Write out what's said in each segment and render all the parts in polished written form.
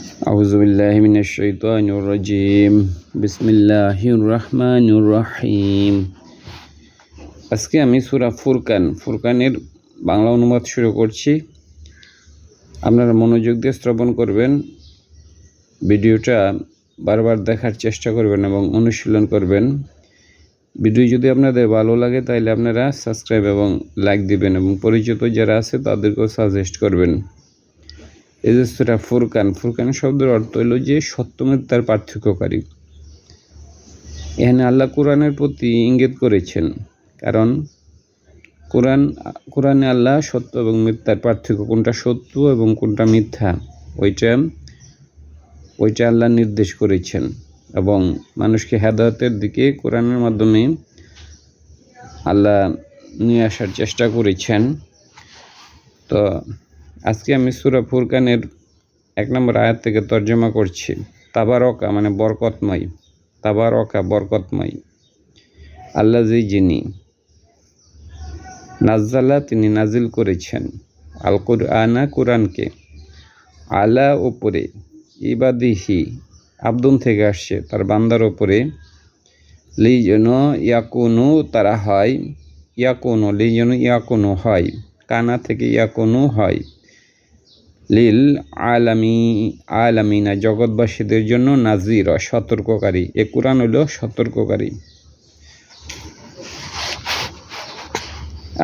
আউযুবিল্লাহি মিনাশ শাইতানির রাজিম। বিসমিল্লাহির রহমানির রহিম। আজকে আমি সূরা ফুরকানের বাংলা অনুবাদ শুরু করছি। আপনারা মনোযোগ দিয়ে শ্রবণ করবেন, ভিডিওটা বারবার দেখার চেষ্টা করবেন এবং অনুশীলন করবেন। ভিডিও যদি আপনাদের ভালো লাগে তাহলে আপনারা সাবস্ক্রাইব এবং লাইক দিবেন এবং পরিচিত যারা আছে তাদেরকেও সাজেস্ট করবেন। এই যে সূরা ফুরকান শব্দের অর্থ হলো যে সত্য মিথ্যার পার্থক্যকারী। এখানে আল্লাহ কোরআনের প্রতি ইঙ্গিত করেছেন, কারণ কোরআনে আল্লাহ সত্য এবং মিথ্যার পার্থক্য, কোনটা সত্য এবং কোনটা মিথ্যা, ওইটা আল্লাহ নির্দেশ করেছেন এবং মানুষকে হেদায়েতের দিকে কোরআনের মাধ্যমে আল্লাহ নিয়ে আসার চেষ্টা করেছেন। তো আজকে আমি সূরা ফুরকানের 1 নম্বর আয়াত থেকে তর্জমা করছি। তাবারকা মানে বরকতময়, বরকতময়। আল্লাযী যিনি, নাজ্জালা তিনি নাজিল করেছেন, আল কুরআনা কুরআনকে, আলা উপরে, ইবাদিহি আব্দুন থেকে আসছে তার বান্দার উপরে, লি যেন ইয়াকুনু তারা হয়, লি যেন ইয়াকুনু হয়, কানা থেকে ইয়াকুনু হয়, লিল আলামিনা জগৎবাসীদের জন্য, নাজির সতর্ককারী। এ কুরআন হলো সতর্ককারী।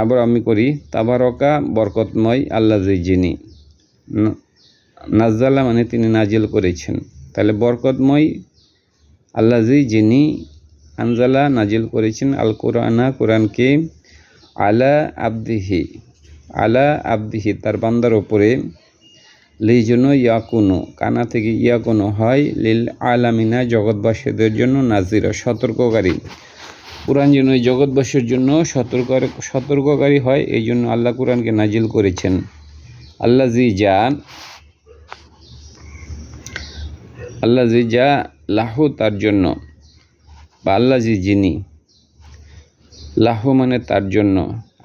আবার আমি করি, তাবারকা বরকতময়, আল্লাযী যিনি, নাজ্জালা মানে তিনি নাজিল করেছেন, তাহলে বরকতময় আল্লাযী যিনি, আনজালা নাজিল করেছেন, আল কুরআনা কুরআনকে, আলা আবদিহি তার বান্দার উপরে, লিল জন্য ইয়াকুনু কানা থেকে ইয়াকুনু হয়, লিল আলামিনা জগৎবাসীদের জন্য, নাজির সতর্ককারী। কুরআন যেন জগৎবাসীর জন্য সতর্ককারী হয়, এই জন্য আল্লাহ কুরআনকে নাজিল করেছেন। আল্লাযী যা লাহু তার জন্য, বা আল্লাযী যিনি, লাহু মানে তার জন্য,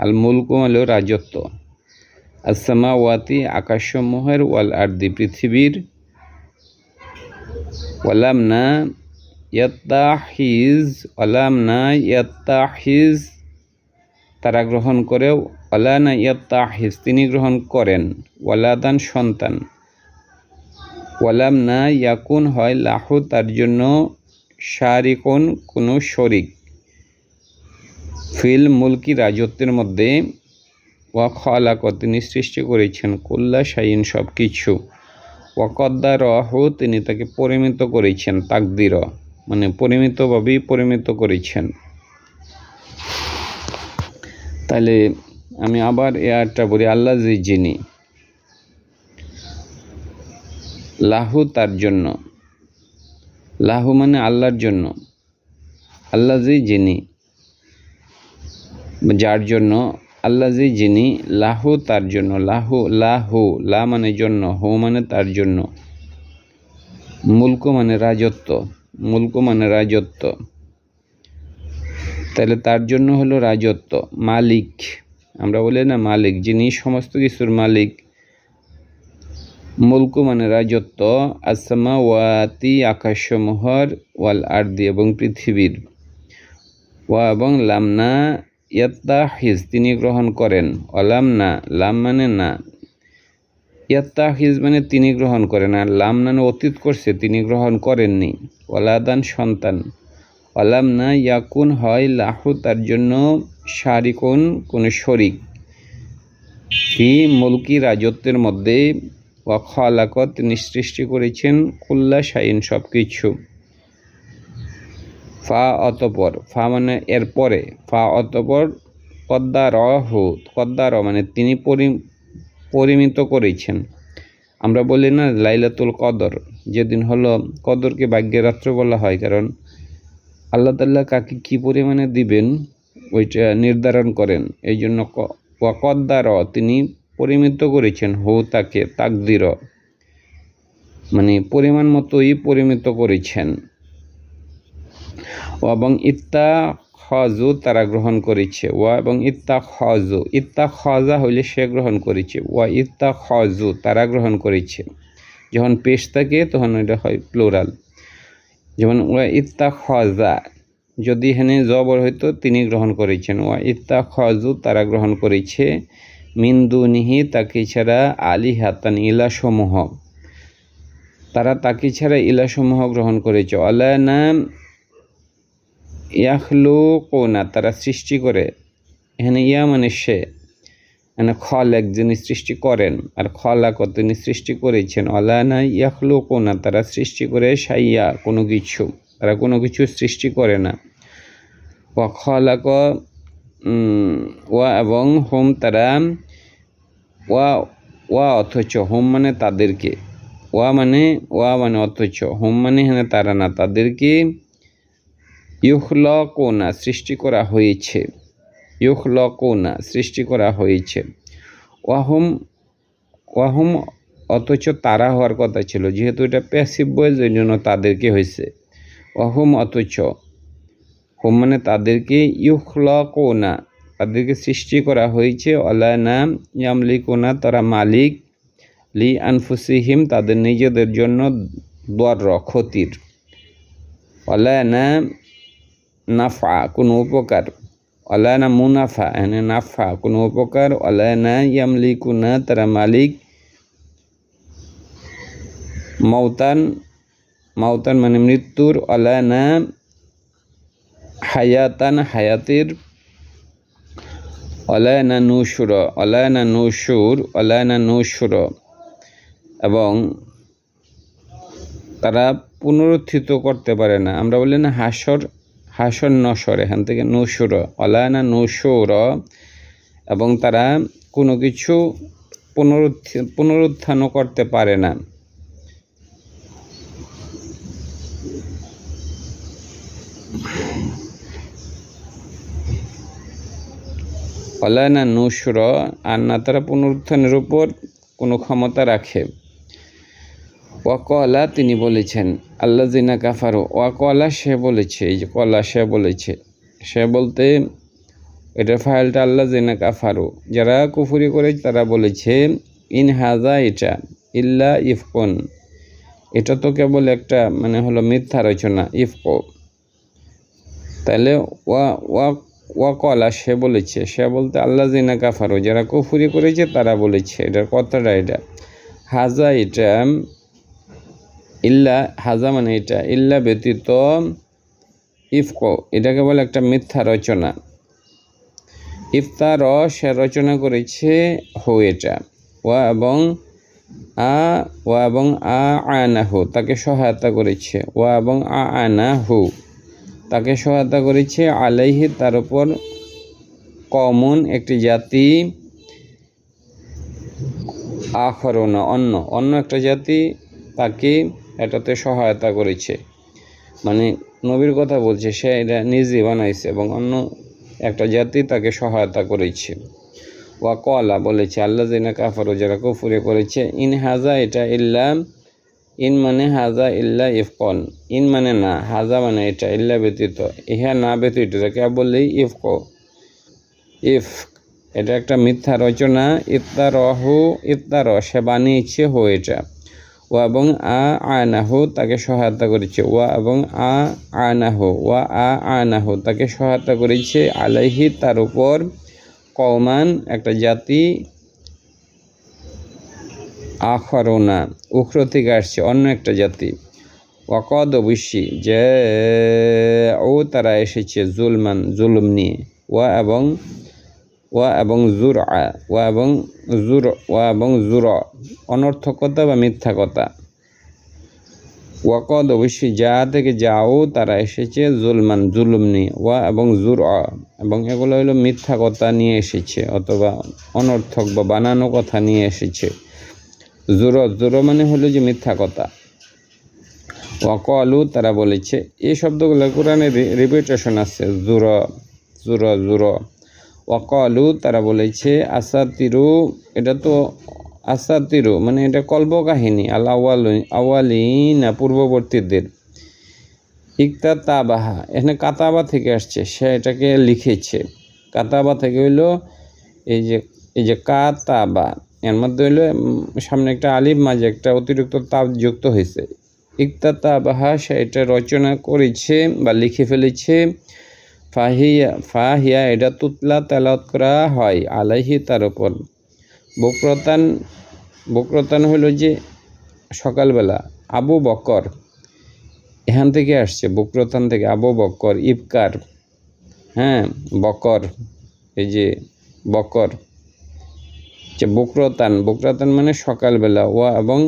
আল মুলকু মানে রাজত্ব, আসসামাওয়াতি আকাশসমূহের, ওয়াল আরদি পৃথিবীর, ওয়ালাম না ইয়াত্তাহিজ তারা গ্রহণ করে, ওয়ালা না ইয়াত্তাহিজ তিনি গ্রহণ করেন, ওয়ালাদান সন্তান, ওয়ালাম না ইয়াকুন হয় লাহু তার জন্য, শারিকুন কোনো শরিক, ফিল মুলকি রাজত্বের মধ্যে, ওয়া খালাক তিনি সৃষ্টি করেছেন, কুল্লা শাইইন সব কিছু, ওয়া কদ্দারাহু তিনি তাকে পরিমিত করেছেন, তাকদির মানে পরিমিতভাবেই পরিমিত করেছেন। তাহলে আমি আবার এই আয়াতটা বলি, আল্লাযী যিনি, লাহু তার জন্য, লাহু মানে আল্লাহর জন্য, আল্লাযী যিনি যার জন্য, আল্লাযী যিনি, লাহু তার জন্য, লাহু লা মানে জন্য, হু মানে তার জন্য, মুলক মানে রাজত্ব, তাহলে তার জন্য হলো রাজত্ব। মালিক আমরা বলি না, মালিক যিনি সমস্ত কিছুর মালিক, মুলক মানে রাজত্ব, আসসামাওয়াতি আকাশসমূহের, ওয়াল আরদি এবং পৃথিবীর, ওয়া এবং লামনা ইয়াত্তাহিজ তিনি গ্রহণ করেন, ওয়ালাম না লাম মানে না, ইয়াত্তাহিজ মানে তিনি গ্রহণ করেন, আর লাম মানে অতীত করছে তিনি গ্রহণ করেননি, ওয়ালাদান সন্তান, ওয়ালাম না ইয়াকুন হয় লাহু তার জন্য, শারিকুন কোন শরিক, ফি মুলকি রাজত্বের মধ্যে, ওয়া খালাক তিনি সৃষ্টি করেছেন, কুল্লা শাইইন সব কিছু, ফা অতপর, ফা মানে এরপরে, ফা অতপর, কদ্দার মানে তিনি পরিমিত করেছেন। আমরা বলি না লাইলাতুল কদর, যেদিন হলো কদরকে ভাগ্যের রাত্র বলা হয়, কারণ আল্লাহ তাআলা কাকে কি পরিমাণে দিবেন ওইটা নির্ধারণ করেন, এই জন্য ওয়া কদ্দার তিনি পরিমিত করেছেন, হু তাকে, তাকদির মানে পরিমাণ মতোই পরিমিত করেছেন। ও এবং ইত্তাখাযু তারা গ্রহণ করেছে, ওয়া এবং ইত্তাখাযা হইলে সে গ্রহণ করেছে, ওয়া ইত্তাখাযু তারা গ্রহণ করেছে, যখন পেশ থাকে তখন এটা হয় প্লুরাল। যেমন ওয়া ইত্তাখাযা, যদি এখানে জবর হইতো তিনি গ্রহণ করেছেন, ওয়া ইত্তাখাযু তারা গ্রহণ করেছে, মিন দুনিহি তাকে ছাড়া আলিহাতান ইলাসমূহ, তারা তাকে ছাড়া ইলাসমূহ গ্রহণ করেছে। আলানা ইয়াখলুকুনা তারা সৃষ্টি করে, এখানে ইয়া মানে সে, মানে খলেক যিনি সৃষ্টি করেন, আর খলাক তিনি সৃষ্টি করেছেন। আলানা ইয়াখলুকুনা তারা সৃষ্টি করে, শাইয়া কোনো কিছু, তারা কোনো কিছু সৃষ্টি করে না। ওয়া খলাক ওয়া এবং হোম তারা, ওয়া অথচ, হোম মানে তাদেরকে, ওয়া মানে অথচ, হোম মানে এখানে তারা না, তাদেরকে ইউখলকুনা সৃষ্টি করা হয়েছে, ইউখলকুনা সৃষ্টি করা হয়েছে। ওয়াহুম অথচ তারা হওয়ার কথা ছিল, যেহেতু এটা প্যাসিভ ভয়েস ওই জন্য তাদেরকে হয়েছে। ওয়াহুম অথচ, হোম মানে তাদেরকে, ইউখলকুনা তাদেরকে সৃষ্টি করা হয়েছে, আলানা ইয়ামলিকুনা তারা মালিক, লি আনফুসিহিম তাদের নিজেদের জন্য, দর ক্ষতির, আলানা নাফা কোনো উপকার, আলানা মুনাফা এনে নাফা কোনো উপকার, আলানা ইয়ামলিকুনা তারা মালিক, মাউতান মানে মৃত্যুর, আলানা হায়াতান হায়াতের, আলানা নুশুর, আলানা নুশুর এবং তারা পুনরুত্থিত করতে পারে না। আমরা বলি না হাসর নসর, এখান থেকে নুশুর, আলানা নুশুর, এবং তারা কোনো কিছু পুনরুত্থানও করতে পারে না। আলানা নুশুর, আর না তারা পুনরুত্থানের উপর কোনো ক্ষমতা রাখে। ওয়াকলা তিনি বলেছেন, আল্লাযিনা কাফারু, ওয়াকলা সে বলেছে, এই যে কলা সে বলেছে, সে বলতে এটার ফাইলটা আল্লাযিনা কাফারু যারা কুফরি করে তারা বলেছে, ইন হাজা এটা ইল্লা ইফকুন, এটা তো কেবল একটা মানে হলো মিথ্যা রচনা, ইফকো। তাহলে ওয়াকলা সে বলেছে, সে বলতে আল্লাযিনা কাফারু যারা কুফরি করেছে তারা বলেছে, এটার কথাটা এটা, হাজা এটা ইল্লা, হাজা মানে এটা, ইল্লা ব্যতীত, ইফকো এটাকে বলে একটা মিথ্যা রচনা। ইফতার সে রচনা করেছে হো এটা, ওয়া এবং আনাহু তাকে সহায়তা করেছে, ওয়া এবং আনাহু তাকে সহায়তা করেছে, আলাইহি তার উপর, কমন একটি জাতি, আখরুনা অন্য একটা জাতি তাকে এটাতে সহায়তা করেছে, মানে নবীর কথা বলছে, সে এটা নিজে বানাইছে এবং অন্য একটা জাতি তাকে সহায়তা করেছে। ওয়া কলা বলেছে, আল্লাযিনা কাফারু যারা কুফরি করেছে, ইন হাজা এটা ইল্লা, ইন মানে হাজা ইল্লা ইফকন, ইন মানে না, হাজা মানে এটা, ইল্লা ব্যতীত, ইহা না ব্যতীত, যাকে বললেই ইফক, এটা একটা মিথ্যা রচনা। ইফতার সে বানিয়েছে হো এটা, ও এবং আনাহু তাকে সহায়তা করেছে, ওয়া এবং আনাহু তাকে সহায়তা করেছে, আলাইহি তার উপর, কওমান একটা জাতি, আখরুনা উখর থেকে আসছে অন্য একটা জাতি, ওয়াকদ অবশ্যই, যে তারা এসেছে জুলুম নিয়ে, ওয়া এবং জুর অনর্থকতা বা মিথ্যা কথা। ওয়াকদ অবশ্যই যা থেকে যাও তারা এসেছে জুলুম নিয়ে, ওয়া এবং জুর এবং এগুলো হলো মিথ্যা কথা নিয়ে এসেছে অথবা অনর্থক বা বানানো কথা নিয়ে এসেছে। জুর মানে হলো যে মিথ্যা কথা। ওয়াকলু তারা বলেছে, এই শব্দগুলো কোরআনে রিপিটেশন আছে, জুর। ওয়াকলু তারা বলেছে, আসাতিরু এটা তো আসাতিরু মানে এটা কল্পকাহিনী, আওয়ালিনা পূর্ববর্তীদের, ইকতাতাবাহা এখানে কাতাবা থেকে আসছে, সে এটাকে লিখেছে, কাতাবা থেকে হইলো এই যে কাতাবা, এর মধ্যে হলো সামনে একটা আলিফ, মাঝে একটা অতিরিক্ত তাপ যুক্ত হয়েছে। ইক্তাতাবাহা, এটা রচনা করেছে বা লিখে ফেলেছে। ফাহিয়া এটা তুতলা তেলাওয়াত করা হয় আলাইহি তার উপর। বক্রতান হলো যে সকালবেলা। আবু বকর এখান থেকে আসছে, বক্রতান থেকে। আবু বকর ইবকার, হ্যাঁ বকর, এই যে বকর। বক্রতান মানে সকালবেলা। ওয়া এবং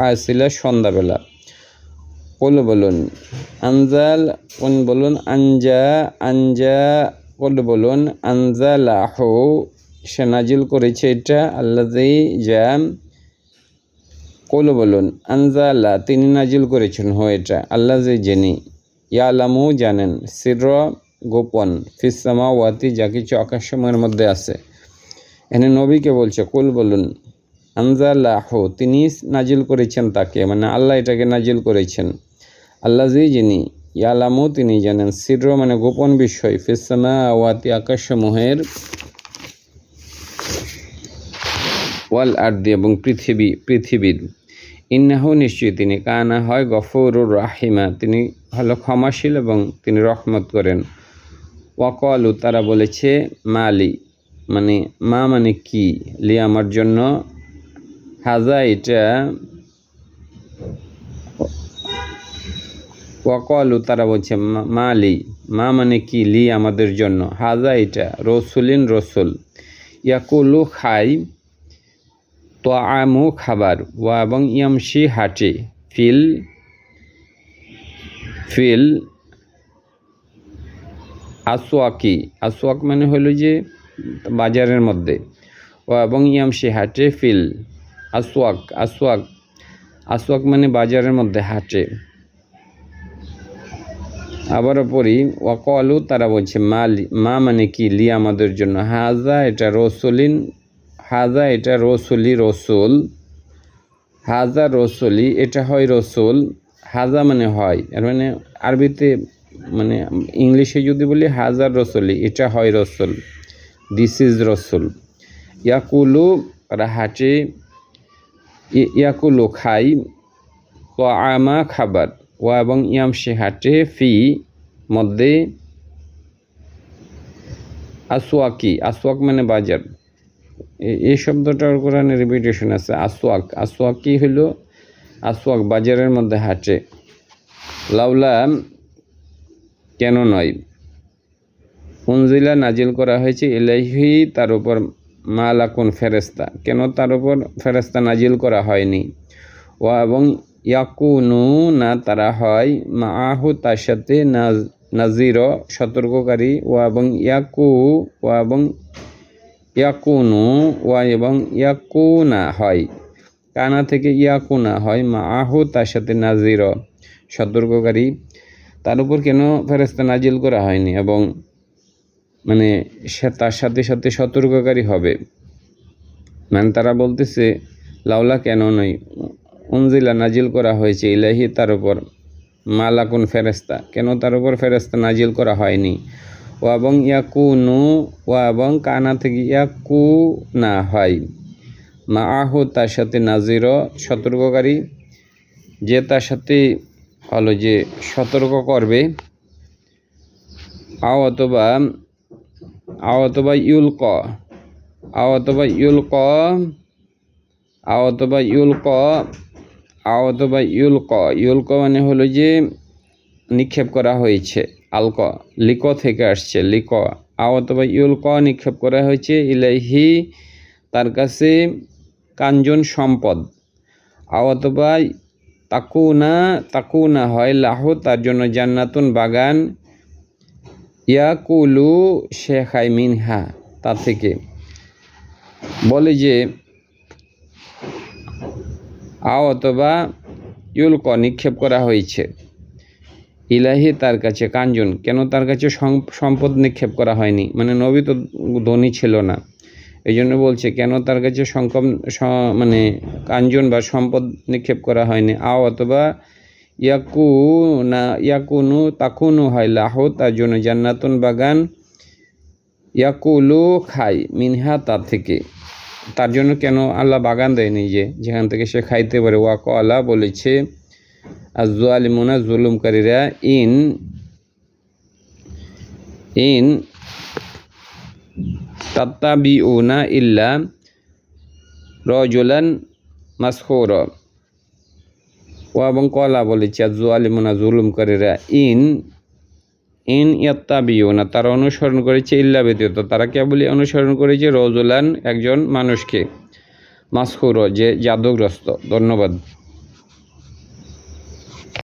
আসিলা সন্ধ্যাবেলা। বলুন আনজাল, বলুন আঞ্জা বলুন আনজালাহু, সে নাজিল করেছে এটা। আল্লাযী যা, বলুন আনজালা, তিনি নাজিল করেছেন এটা। আল্লাযী যিনি, ইয়ালামু জানেন, সিরর গোপন, ফিস সামাওয়াতি যা কিছু আকাশসমূহের মধ্যে আছে। এখানে নবীকে বলছে বলুন আনজালাহু, তিনি নাজিল করেছেন তাকে, মানে আল্লাহ এটাকে নাজিল করেছেন। আল্লাযী যিনি, ইয়ালামু তিনি জানেন, সিরর মানে গোপন বিষয়, ফিস সামাওয়াতি আকাশসমূহের, ওয়াল আরদি এবং পৃথিবীর। ইন্নাহু নিশ্চয়ই তিনি, কানা হয়, গফুরুর রাহিমা তিনি হলো ক্ষমাশীল এবং তিনি রহমত করেন। ওয়াকালু তারা বলেছে, মালি মানে মা মানে কি, লি আমার জন্য, হাজা এটা, ওয়াকালু তারা বলছে মালি মা মানে কি, লি আমাদের জন্য, হাজা এটা, রসুলিন রসুল, ইয়াকুলু খাই, তোয়ামু খাবার, ওয়া এবং ইয়ামশি হাঁটে, ফিল আসওয়াক মানে হলো যে বাজারের মধ্যে। ও এবং ইয়ামশি হাঁটে, ফিল আসওয়াক মানে বাজারের মধ্যে হাঁটে। আবারও পড়ি, ওয়াকালু তারা বলছে মা মানে কি, লি আমাদের জন্য, হাজা এটা রসুলি রসুল, হাজা রসুলি এটা হয় রসুল, হাজা মানে হয়, এর মানে আরবিতে মানে ইংলিশে যদি বলি হাজার রসুলি, এটা হয় রসুল, দিস ইজ রসুল। ইয়াকুলু হাঁটে, ইয়াকুলু খাই, তোয়ামা খাবার, ওয়া এবং ইয়ামশি হাঁটে, ফি মধ্যে, আসওয়াক মানে বাজার। এই শব্দটার কোরআনে রিপিটেশন আছে, আসওয়াকি হলো আসওয়াক, বাজারের মধ্যে হাঁটে। লাউলা কেন নয়, উনজিলা নাজিল করা হয়েছে, ইলাইহি তার উপর, মালাকুন ফেরেস্তা, কেন তার উপর ফেরেস্তা নাজিল করা হয়নি। ওয়া এবং ইয়াকুনু না তারা হয়, মাআহু তার সাথে, নাজির সতর্ককারী, ওয়া এবং ইয়াকুনা হয়, কানা থেকে ইয়াকুনা হয়, মাআহু তার সাথে, নাজির সতর্ককারী। তার উপর কেন ফেরেশতা নাজিল করা হয়নি, এবং মানে সে তার সাথে সাথে সতর্ককারী হবে। মানে তারা বলতেছে লাউলা কেন নয়, উনজিলা নাজিল করা হয়েছে, ইলাহি তার উপর, মালাকুন ফেরেশতা, কেন তার উপর ফেরেশতা নাজিল করা হয়নি। ও এবং ইয়াকুনু, ও এবং কানা থেকে ইয়াকুনা হয়, মাআহু তার সাথে, নাজির সতর্ককারী, যে তার সাথে হলো যে সতর্ক করবে। আও অথবা ইউলক মানে হলো যে নিক্ষেপ করা হয়েছে, লিক থেকে আসছে, লিক। অথবা ইউলক নিক্ষেপ করা হয়েছে, ইলাইহি তার কাছে, কাঞ্জন সম্পদ। অথবা তাকুনা হয়, লাহু তার জন্য, জান্নাতুন বাগান, ইয়াকুলু সে খায়, মিনহা তা থেকে। বলে যে অথবা ইউলক নিক্ষেপ করা হয়েছে, ইলাহি তার কাছে, কাঞ্জন, কেন তার কাছে সম্পদ নিক্ষেপ করা হয়নি, মানে নবী তো ধনী ছিল না, এই জন্য বলছে কেন তার কাছে মানে কাঞ্জন বা সম্পদ নিক্ষেপ করা হয়নি। অথবা তাকুনু হয়, লাহু তার জন্য, জান্নাতুন বাগান, ইয়াকুলু খাই, মিনহা তা থেকে। তার জন্য কেন আল্লাহ বাগান দেয়নি যেখান থেকে সে খাইতে পারে। ওয়া কলা বলেছে আজ-জালিমুনা জুলুমকারীরা ইন তাত্তাবিউনা ইল্লা রাজুলান মাসহুরা। ও এবং কলা বলেছে আজ-জালিমুনা জুলুমকারীরা ইন ইয়াত্তাবিউনা তারা অনুসরণ করেছে ইল্লা ব্যতীত তারা কেবলই অনুসরণ করেছে রাজুলান একজন মানুষকে, মাসহুরা যে জাদুগ্রস্ত। ধন্যবাদ।